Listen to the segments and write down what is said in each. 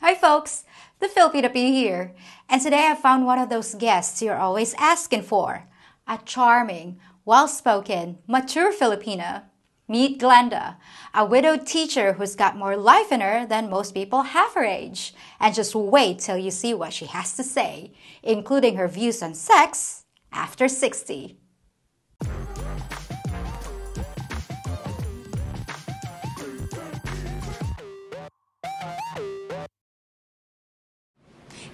Hi folks, TheFilipinaPea here, and today I found one of those guests you're always asking for. A charming, well-spoken, mature Filipina. Meet Glenda, a widowed teacher who's got more life in her than most people half her age. And just wait till you see what she has to say, including her views on sex after 60.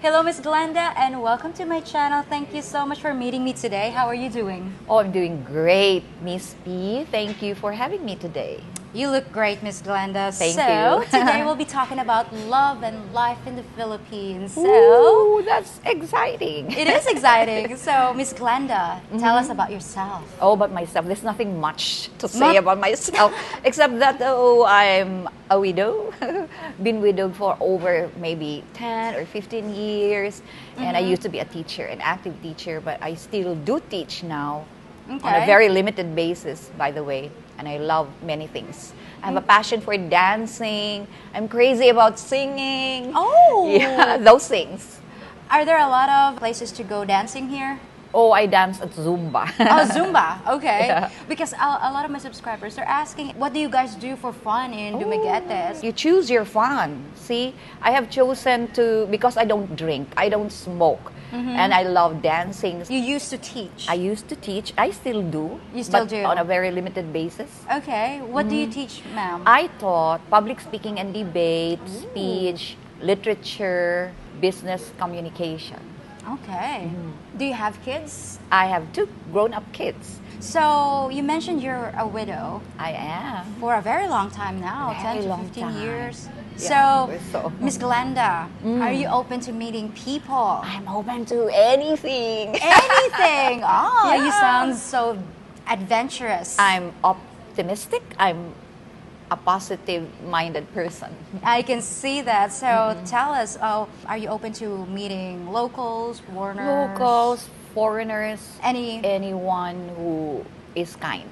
Hello, Miss Glenda, and welcome to my channel. Thank you so much for meeting me today. How are you doing? Oh, I'm doing great, Miss P. Thank you for having me today. You look great, Miss Glenda. Thank so, you. Today we'll be talking about love and life in the Philippines. Ooh, that's exciting. It is exciting. So, Miss Glenda, tell us about yourself. Oh, about myself, there's nothing much to say about myself, except that I'm a widow. Been widowed for over maybe 10 or 15 years. And I used to be a teacher, an active teacher, but I still do teach now. On a very limited basis, by the way, and I love many things. I have a passion for dancing. I'm crazy about singing. Oh! Yeah, those things. Are there a lot of places to go dancing here? Oh, I dance at Zumba. Oh, Zumba. Okay. Yeah. Because a lot of my subscribers are asking, what do you guys do for fun in Dumaguete? You choose your fun. See, I have chosen to, because I don't drink, I don't smoke, and I love dancing. You used to teach. I used to teach. I still do. You still but do? On a very limited basis. Okay. What do you teach, ma'am? I taught public speaking and debate, speech, literature, business communication. Okay. Do you have kids? I have 2 grown-up kids. So, you mentioned you're a widow I am. for a very long time now, Very 10 to long 15 time. years. Yeah, So, Miss Glenda, are you open to meeting people? I'm open to anything. Anything! Oh, you Yeah. sound so adventurous. I'm optimistic. I'm a positive-minded person. I can see that. So, tell us, are you open to meeting locals, foreigners? Locals, foreigners, Any anyone who is kind.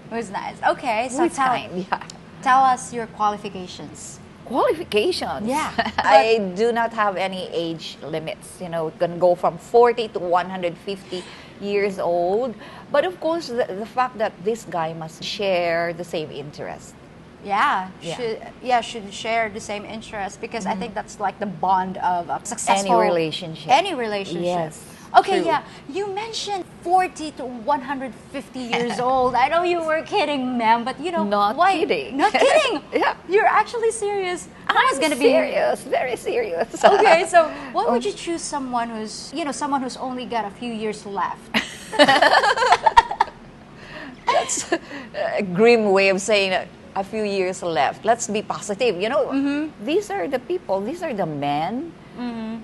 who's nice. Okay, so Who is kind, yeah. tell us your qualifications. Qualifications. Yeah. I do not have any age limits. You know, it can go from 40 to 150 years old. But of course, the fact that this guy must share the same interest. Yeah, Yeah. should share the same interest because I think that's like the bond of a successful Any relationship. Any relationship. Yes, Okay, true. yeah. You mentioned 40 to 150 years old. I know you were kidding, ma'am, but you know Not why? kidding. Not kidding. Yeah. You're actually serious. I was I'm gonna be serious, very serious. Okay, so why would you choose someone who's someone who's only got a few years left? That's a grim way of saying it. A few years left. Let's be positive. You know, these are the people, these are the men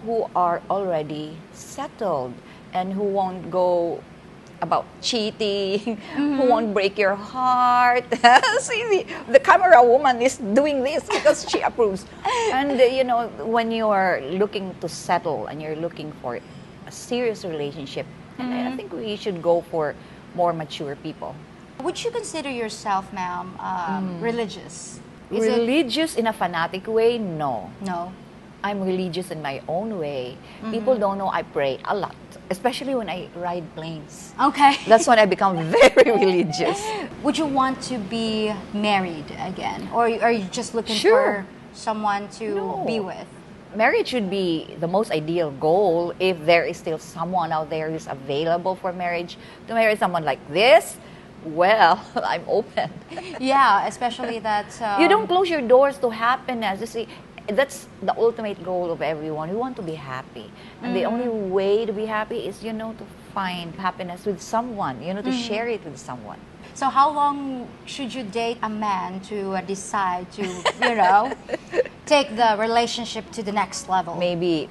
who are already settled and who won't go about cheating, who won't break your heart. See, the camera woman is doing this because she approves. And, you know, when you are looking to settle and you're looking for a serious relationship, and I think we should go for more mature people. Would you consider yourself, ma'am, religious? Is it- Religious in a fanatic way? No. No. I'm religious in my own way. People don't know I pray a lot, especially when I ride planes. Okay. That's when I become very religious. Would you want to be married again? Or are you just looking Sure. for someone to No. be with? Marriage should be the most ideal goal if there is still someone out there who's available for marriage. To marry someone like this, well, I'm open. Yeah, especially that... You don't close your doors to happiness. You see, that's the ultimate goal of everyone. We want to be happy. And the only way to be happy is, you know, to find happiness with someone, you know, to share it with someone. So how long should you date a man to decide to, you know, take the relationship to the next level? Maybe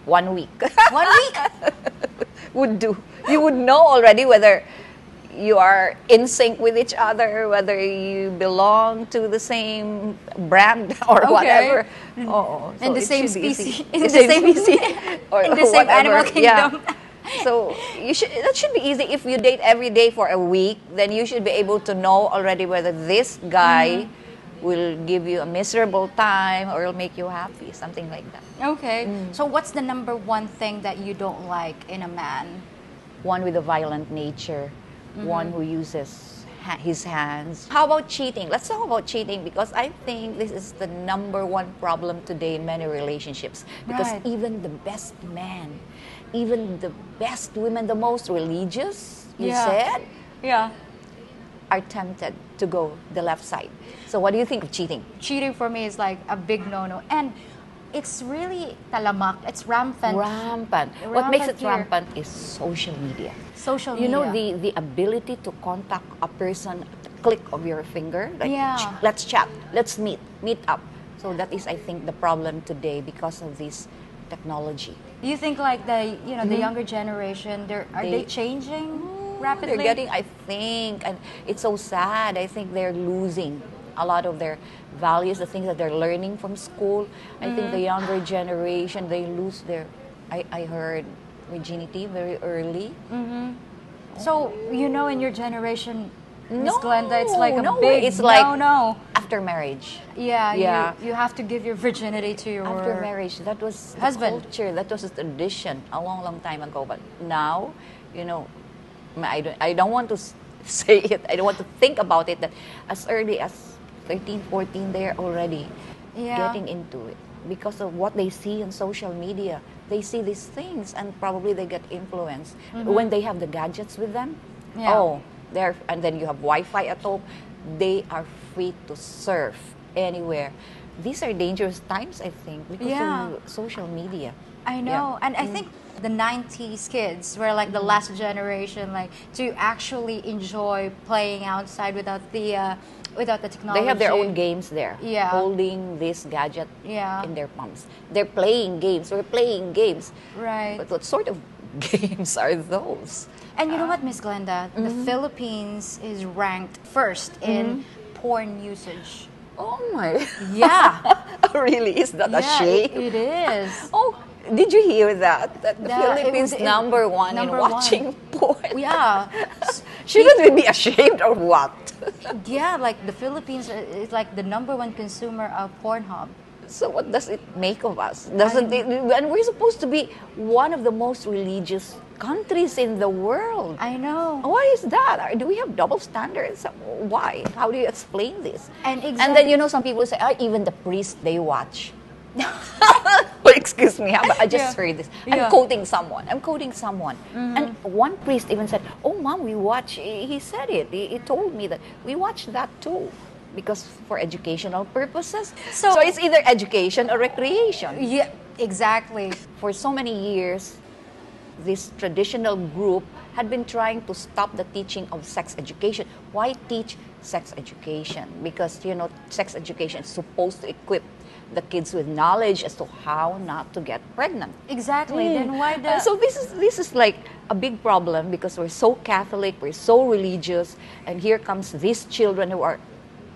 1 week 1 week? would do. You would know already whether you are in sync with each other, whether you belong to the same brand or whatever. Oh, In so the it same should be species. easy. In The the same same- species. Or in the same whatever. animal kingdom. Yeah. So that should be easy. If you date every day for a week, then you should be able to know already whether this guy will give you a miserable time or will make you happy, something like that. Okay. So what's the number one thing that you don't like in a man? One with a violent nature, one who uses his hands. How about cheating? Let's talk about cheating, because I think this is the number one problem today in many relationships. Because Right. even the best man, even the best women, the most religious, you Yeah. said, Yeah. are tempted to go the left side. So what do you think of cheating? Cheating for me is like a big no-no. And it's really talamak. It's rampant. Rampant. What makes it here. rampant is social media. Social You know, media. the ability to contact a person at the click of your finger. Like, Yeah. let's chat, let's meet up. So that is, I think, the problem today because of this technology. Do you think like the the younger generation, are they They- changing rapidly? They're getting, I think, and it's so sad. I think they're losing a lot of their values, the things that they're learning from school. I think the younger generation, they lose their, I heard, virginity very early. So in your generation, Miss No, Glenda, it's like a no big way. It's like no. after marriage. Yeah, Yeah. You have to give your virginity to your After marriage, that was husband. the culture, that was a tradition a long, long time ago. But now, I don't want to say it, I don't want to think about it, that as early as 13, 14, they're already getting into it because of what they see on social media. They see these things and probably they get influenced. When they have the gadgets with them, Yeah. and then you have Wi-Fi at home, they are free to surf anywhere. These are dangerous times, I think, because of social media. I know. And I think the 90s kids were like the last generation like to actually enjoy playing outside without the technology. They have their own games there, Yeah. holding this gadget Yeah. in their palms. They're playing games. We're playing games. Right. But what sort of games are those? And you know what, Miss Glenda? The Philippines is ranked first in porn usage. Oh my! Yeah. Really? Is that a Yeah, shame? it is. Oh, did you hear that? That the Yeah, Philippines number one in number one. watching porn. Yeah. Shouldn't we be ashamed or what? Yeah, like the Philippines is like the number one consumer of Pornhub. So what does it make of us? Doesn't it? And we're supposed to be one of the most religious countries in the world. I know. Why is that? Do we have double standards? Why? How do you explain this? And And then some people say, even the priests they watch. Oh, excuse me, but I just heard this. Yeah. I'm quoting someone. And one priest even said, "Oh, Mom, we watch." He said it. He told me that we watch that too, because for educational purposes. So- So it's either education or recreation. Yeah, exactly. For so many years, this traditional group had been trying to stop the teaching of sex education. Why teach sex education? Because, sex education is supposed to equip the kids with knowledge as to how not to get pregnant. Exactly. Then why the So this is like a big problem because we're so Catholic, we're so religious, and here comes these children who are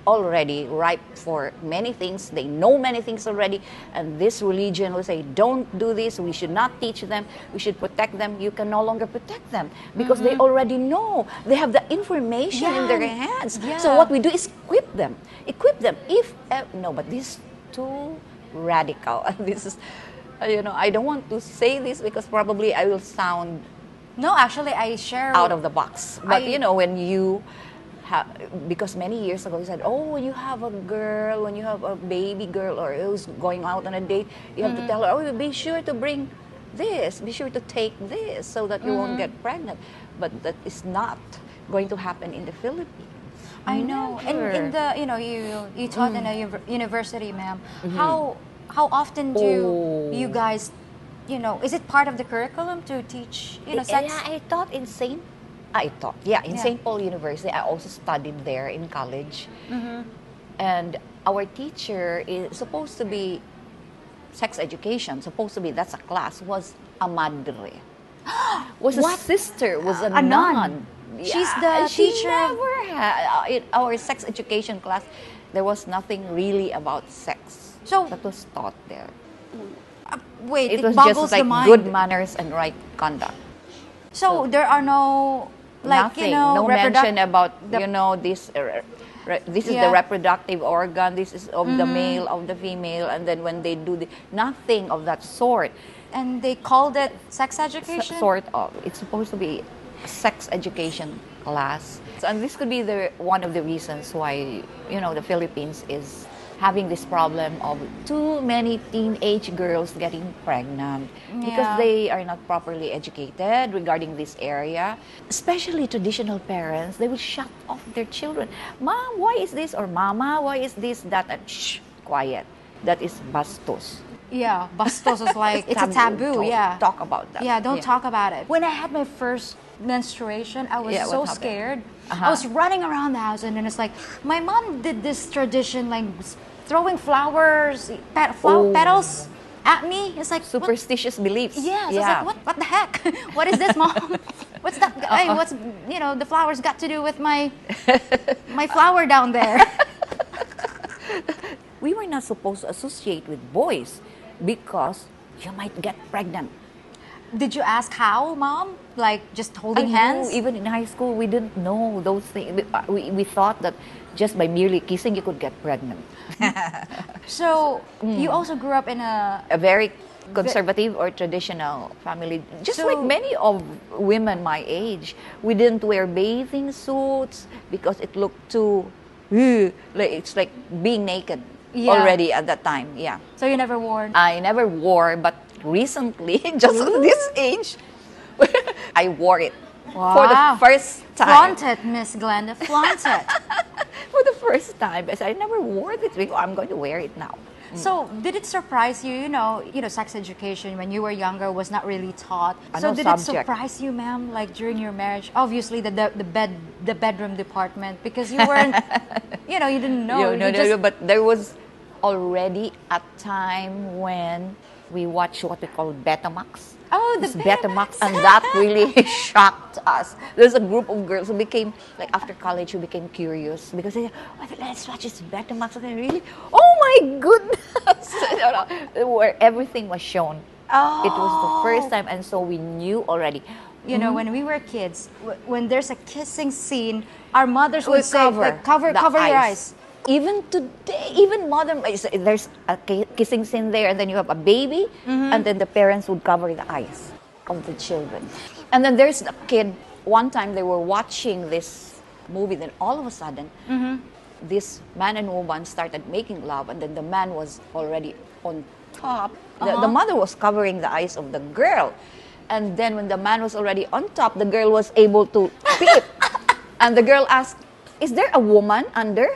already ripe for many things. They know many things already, and this religion will say, don't do this, we should not teach them, we should protect them. You can no longer protect them because they already know. They have the information in their hands. Yeah. So what we do is equip them. But this is too radical. And this is, I don't want to say this because probably I will sound No, actually I share out of the box. But I- when you because many years ago you said, when you have a girl, when you have a baby girl or who's going out on a date, you have to tell her, be sure to bring this, be sure to take this so that you won't get pregnant. But that is not going to happen in the Philippines. I know. Never. In the you taught in a university, ma'am. How often do you guys is it part of the curriculum to teach sex? Yeah, I taught in St. Paul University. I also studied there in college. And our teacher is supposed to be sex education, that's a class, was a madre. Was What? a sister, was a nun. nun. She's the she teacher. never had, in our sex education class, there was nothing really about sex So- that was taught there. Wait, It was boggles just like the mind. good manners and right conduct. So there are no Nothing. No reproduct- mention about the- this This is Yeah. the reproductive organ. This is of the male, of the female. And then when they do nothing of that sort. And they called it sex education? Sort of. It's supposed to be a sex education class. And this could be one of the reasons why, the Philippines is having this problem of too many teenage girls getting pregnant because they are not properly educated regarding this area. Especially traditional parents, they will shut off their children. Mom, why is this? Or Mama, why is this, that? And shh, quiet. That is bastos. Yeah, bastos is like, it's a taboo, Don't talk about that. Yeah, don't talk about it. When I had my first menstruation, I was so scared. I was running around the house, and then it's like, my mom did this tradition, like throwing flowers, petals at me. It's like superstitious beliefs. Yeah, so it's like, what the heck? What is this, Mom? What's that? Hey, what's the flowers got to do with my flower down there? We were not supposed to associate with boys because you might get pregnant. Did you ask how, Mom? Like just holding hands? Even in high school, we didn't know those things. We thought that just by merely kissing, you could get pregnant. So, you also grew up in a very conservative or traditional family. Just like many of women my age, we didn't wear bathing suits because it looked too, it's like being naked already at that time. Yeah. So you never wore? I never wore, but recently, just at this age, I wore it for the first time. Flaunt it, Miss Glenda. Flaunt it. For the first time. I never wore this before. I'm going to wear it now. So, did it surprise you? Sex education when you were younger was not really taught. So, did it surprise you, ma'am, like during your marriage? Obviously, the bedroom department, because you weren't, you didn't know. No, but there was already a time when we watched what we call Betamax. Oh, the Betamax, and that really shocked us. There's a group of girls who became, like after college, who became curious because they said, let's watch this Betamax. And really, oh my goodness! Where everything was shown. Oh. It was the first time, and so we knew already. When we were kids, when there's a kissing scene, our mothers would say, cover your eyes. Even today, even modern, there's a kissing scene there, and then you have a baby, and then the parents would cover the eyes of the children. And then there's a kid, one time they were watching this movie, then all of a sudden, this man and woman started making love, and then the man was already on top. The mother was covering the eyes of the girl. And then when the man was already on top, the girl was able to peep. And the girl asked, is there a woman under?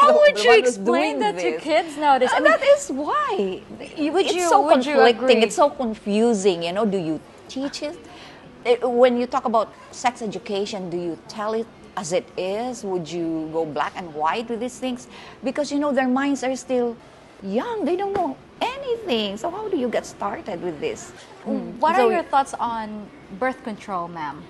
How would you explain that to kids nowadays? I mean, that is why. It's so conflicting. It's so confusing. Do you teach it? When you talk about sex education, do you tell it as it is? Would you go black and white with these things? Because, their minds are still young. They don't know anything. So how do you get started with this? What are your thoughts on birth control, ma'am?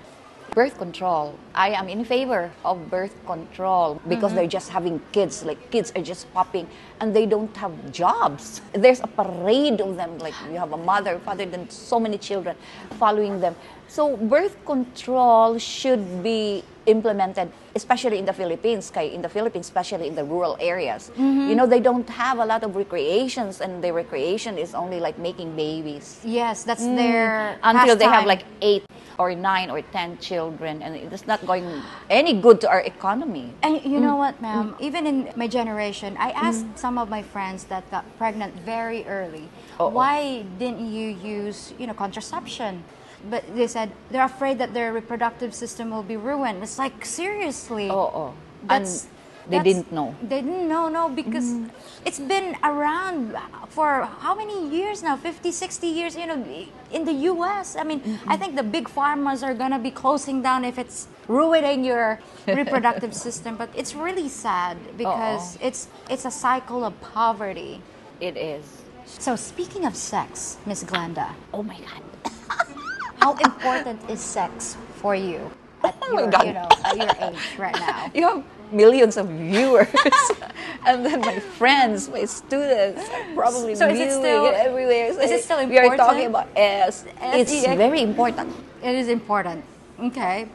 Birth control. I am in favor of birth control because they're just having kids. Like kids are just popping and they don't have jobs. There's a parade of them. Like you have a mother, father, then so many children following them. So birth control should be implemented, especially in the Philippines, especially in the rural areas. They don't have a lot of recreations, and the recreation is only like making babies. Yes, that's their until they have like 8 or 9 or 10 children, and it's not going any good to our economy. And you know what, ma'am? Even in my generation, I asked some of my friends that got pregnant very early, why didn't you use, contraception? But they said they're afraid that their reproductive system will be ruined. It's like, seriously. They didn't know. They didn't know, no, because it's been around for how many years now? 50, 60 years, in the U.S. I mean, I think the big pharmas are going to be closing down if it's ruining your reproductive system. But it's really sad because it's a cycle of poverty. It is. So speaking of sex, Miss Glenda. Oh my God. How important is sex for you at your age right now? You have millions of viewers. And then my friends, my students are probably viewing it everywhere. Is it still important? We are talking about S. It's very important. It is important. Okay.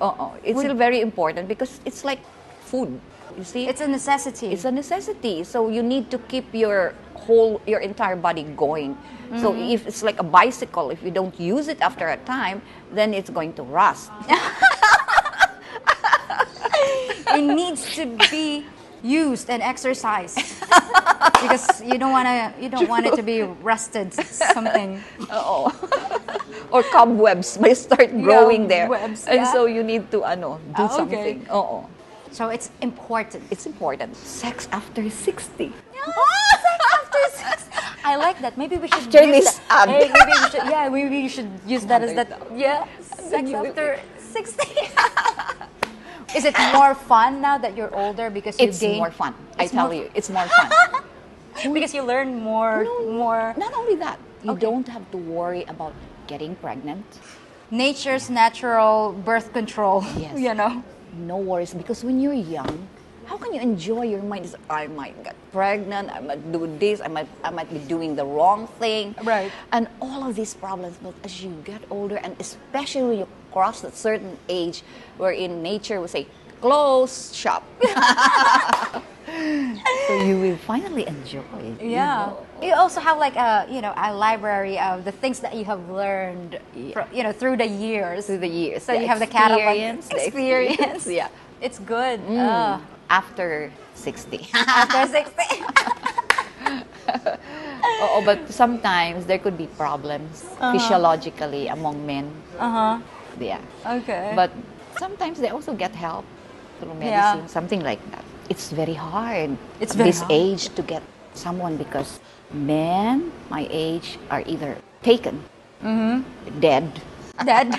It's still very important because it's like food. You see, It's a necessity. it's a necessity. So you need to keep your entire body going. So if it's like a bicycle, if you don't use it after a time, then it's going to rust. It needs to be used and exercised because you don't want it to be rusted something. Oo. Or cobwebs may start growing there. webs, And yeah. so you need to do Okay. something. Oo. So it's important. It's important. Sex after 60. Sex after 6. I like that. Maybe we should After use this that. ad. Hey, maybe we should. Yeah, maybe we should use that as that. Yeah, sex you- after 60. Is it more fun now that you're older because you It's gain? more fun. It's I tell more- you, it's more fun. Because you learn more. Not only that, you Okay. don't have to worry about getting pregnant. Nature's natural birth control. Yes. You know. No worries, because when you're young, how can you enjoy your mind? Is, I might get pregnant, I might do this, I might be doing the wrong thing. Right. And all of these problems. But as you get older, and especially when you cross a certain age wherein nature will say, close shop. So you will finally enjoy it. Yeah. You also have like a library of the things that you have learned, through the years. Through the years. So you have the catalog. the Experience. Yeah. It's good. After 60. After 60. But sometimes there could be problems physiologically among men. Yeah. Okay. But sometimes they also get help through medicine, Yeah. something like that. It's very hard It's at very this hard. age to get someone because men my age are either taken, dead, Dead.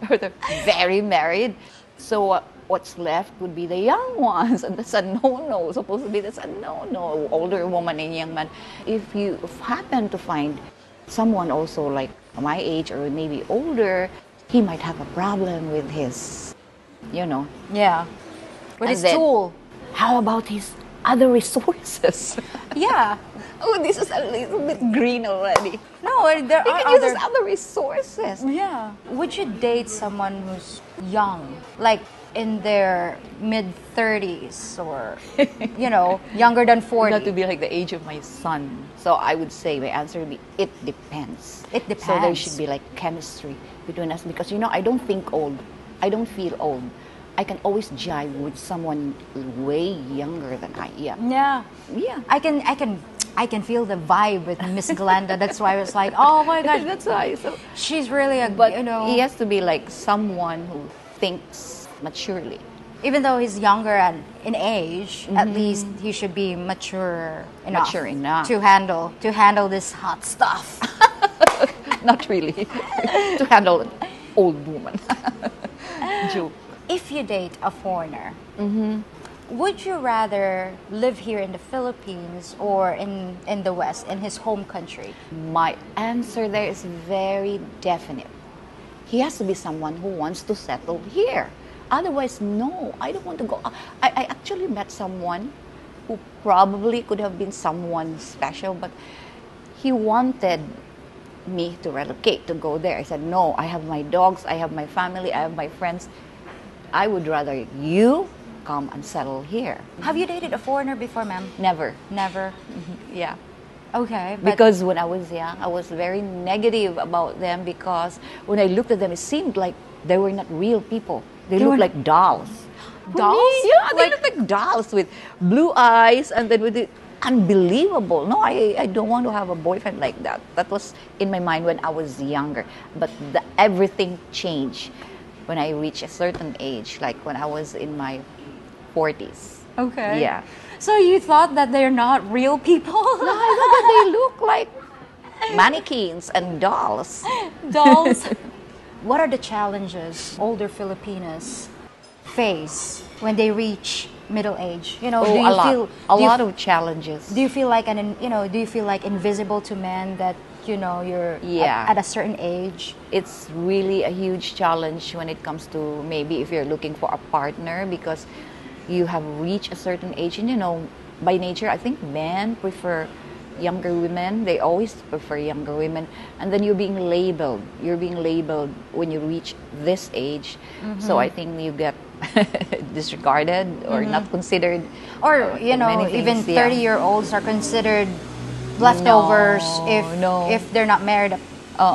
or they're very married. So what's left would be the young ones, and that's a no-no. Supposedly that's a no-no. Older woman and young man. If you happen to find someone also like my age or maybe older, he might have a problem with his, Yeah. With And his then- tool. How about his other resources? Yeah. Oh, this is a little bit green already. No, there He are can use other. his other resources. Yeah. Would you date someone who's young, like in their mid 30s or, younger than 40? Not to be like the age of my son. So I would say my answer would be it depends. It So there depends. should be like chemistry between us because I don't think old. I don't feel old. I can always jive with someone way younger than I am. Yeah. Yeah. I can feel the vibe with Miss Glenda. That's why I was like, oh my gosh, That's why. So, she's really a, but he has to be like someone who thinks maturely. even though he's younger and in age, at least he should be mature enough, Mature enough. to handle this hot stuff. Not really. To handle an old woman. Joke. If you date a foreigner, would you rather live here in the Philippines or in the West, in his home country? My answer there is very definite. He has to be someone who wants to settle here. Otherwise, no, I don't want to go. I actually met someone who probably could have been someone special, but he wanted me to relocate, to go there. I said, no, I have my dogs, I have my family, I have my friends. I would rather you come and settle here. Have you dated a foreigner before, ma'am? Never. Never. Yeah. Okay, but Because when I was young, I was very negative about them because when I looked at them, it seemed like they were not real people. They looked were- like dolls. Dolls? Yeah, they look like dolls with blue eyes and then with it. Unbelievable. No, I don't want to have a boyfriend like that. That was in my mind when I was younger. But everything changed when I reached a certain age, like when I was in my 40s. okay. Yeah. So you thought that they're not real people? I thought that they look like mannequins and dolls. Dolls. What are the challenges older Filipinas face when they reach middle age? Do you a lot. feel A do you- lot of challenges. Do you feel like do you feel like invisible to men that you're Yeah. at a certain age? It's really a huge challenge when it comes to maybe if you're looking for a partner because you have reached a certain age and by nature I think men prefer younger women. They always prefer younger women. And then you're being labeled. You're being labeled when you reach this age. So I think you get disregarded or not considered. Or, you know, many even things, yeah. 30-year-olds are considered leftovers if they're not married.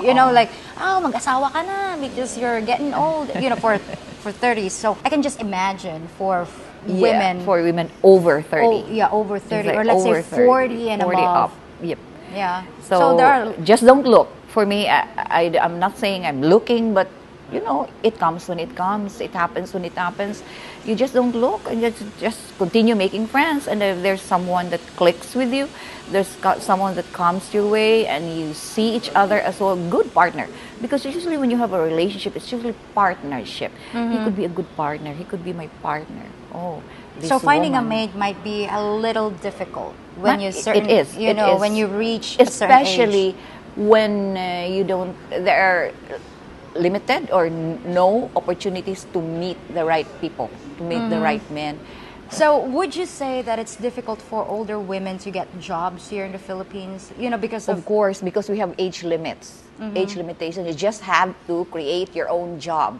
You know, like, oh, mag-asawa ka na because you're getting old, you know, for 30s. So I can just imagine for women. For women over 30. Oh, yeah, over 30. Like Or let's say 30, 40 and 40 above. up. Yep. Yeah. So there are, just don't look. For me, I'm not saying I'm looking, but you know, it comes when it comes. It happens when it happens. You just don't look and just continue making friends. And if there's someone that clicks with you, there's someone that comes your way and you see each other as a good partner. Because usually when you have a relationship, it's usually partnership. He could be a good partner. He could be my partner. Oh, so finding a woman. mate might be a little difficult when you It is. you It know, is. when you reach a certain especially age. when you don't, there are limited or no opportunities to meet the right people, to meet the right men. So would you say that it's difficult for older women to get jobs here in the Philippines? You know, because Of course, because we have age limits, age limitations. You just have to create your own job,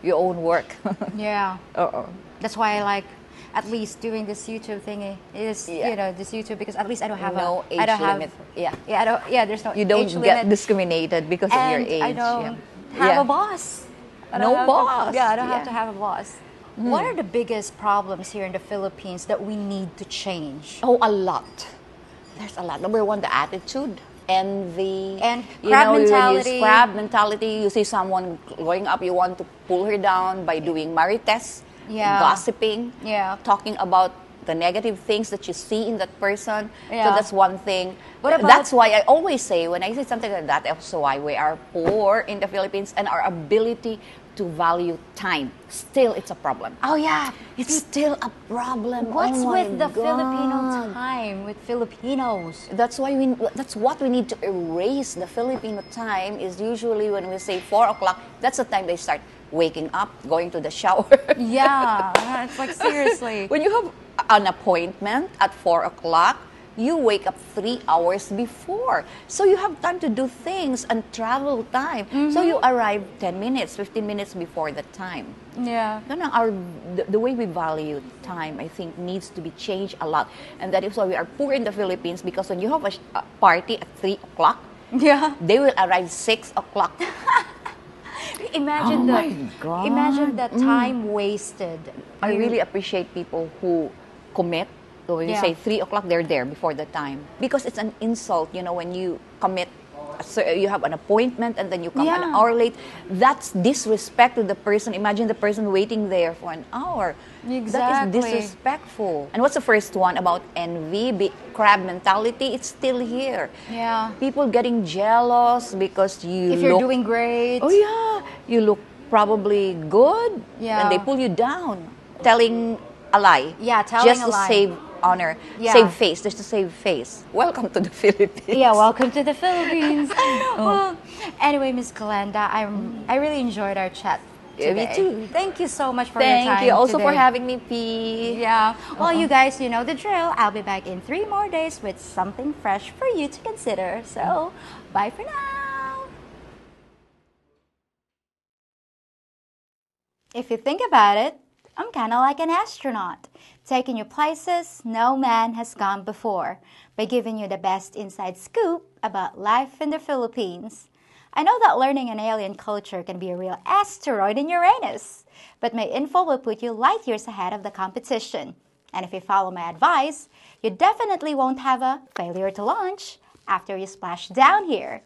your own work. yeah. Uh-oh. That's why I like at least doing this YouTube thingy is you know, this YouTube, because at least I don't have No a age I don't limit. have I don't there's no You don't age get limit. discriminated because of your And age. I don't Yeah. have Yeah. a boss. I No don't have boss. I don't have Yeah. to have a boss. What are the biggest problems here in the Philippines that we need to change? Oh, a lot. There's a lot. Number one, the attitude. Envy. And you crab know, mentality. Crab mentality. You see someone going up, you want to pull her down by doing marites, Yeah. gossiping, Yeah. talking about the negative things that you see in that person. Yeah. So that's one thing. What about- That's why I always say, when I say something like that, also why we are poor in the Philippines and our ability to value time. Still, it's a problem. Oh yeah. It's still a problem. What's Oh my with the God. Filipino time with Filipinos? That's why that's what we need to erase. The Filipino time is usually when we say 4 o'clock, that's the time they start waking up, going to the shower. Yeah, it's like seriously. When you have an appointment at 4 o'clock, you wake up 3 hours before. So you have time to do things and travel time. So you arrive 10 minutes, 15 minutes before the time. Yeah. The way we value time, I think, needs to be changed a lot. And that is why we are poor in the Philippines, because when you have a party at 3 o'clock, Yeah. they will arrive 6 o'clock. Imagine Oh my God. imagine the time wasted. I really appreciate people who commit. So when you Yeah. say 3 o'clock, they're there before the time. Because it's an insult, you know, when you commit, so you have an appointment and then you come an Yeah. hour late. That's disrespect to the person. Imagine the person waiting there for an hour. That Exactly. is disrespectful. And what's the first one about envy? Crab mentality, it's still here. Yeah. People getting jealous because you If you're look, doing great. oh yeah, you look probably good, Yeah. and they pull you down, telling a lie. Yeah, telling just a to lie. save honor, Yeah. save face, just to save face. Welcome to the Philippines. Yeah, welcome to the Philippines. Well, anyway, Miss Glenda, I really enjoyed our chat Yeah, me today. too. Thank you so much for your time. Thank you also for today. having me, P. Yeah. Well, you guys, you know the drill. I'll be back in 3 more days with something fresh for you to consider. So, bye for now. If you think about it, I'm kind of like an astronaut, taking you places no man has gone before by giving you the best inside scoop about life in the Philippines. I know that learning an alien culture can be a real asteroid in Uranus, but my info will put you light years ahead of the competition. And if you follow my advice, you definitely won't have a failure to launch after you splash down here.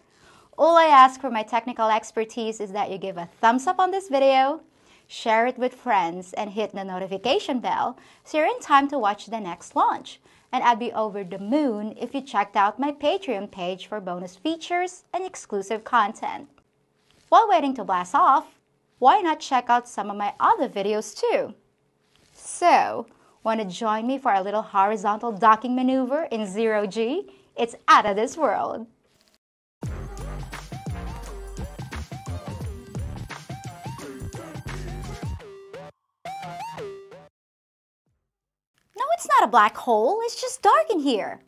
All I ask for my technical expertise is that you give a thumbs up on this video, share it with friends, and hit the notification bell so you're in time to watch the next launch. And I'd be over the moon if you checked out my Patreon page for bonus features and exclusive content. While waiting to blast off, why not check out some of my other videos too? So, want to join me for a little horizontal docking maneuver in 0G? It's out of this world. No, it's not a black hole. It's just dark in here.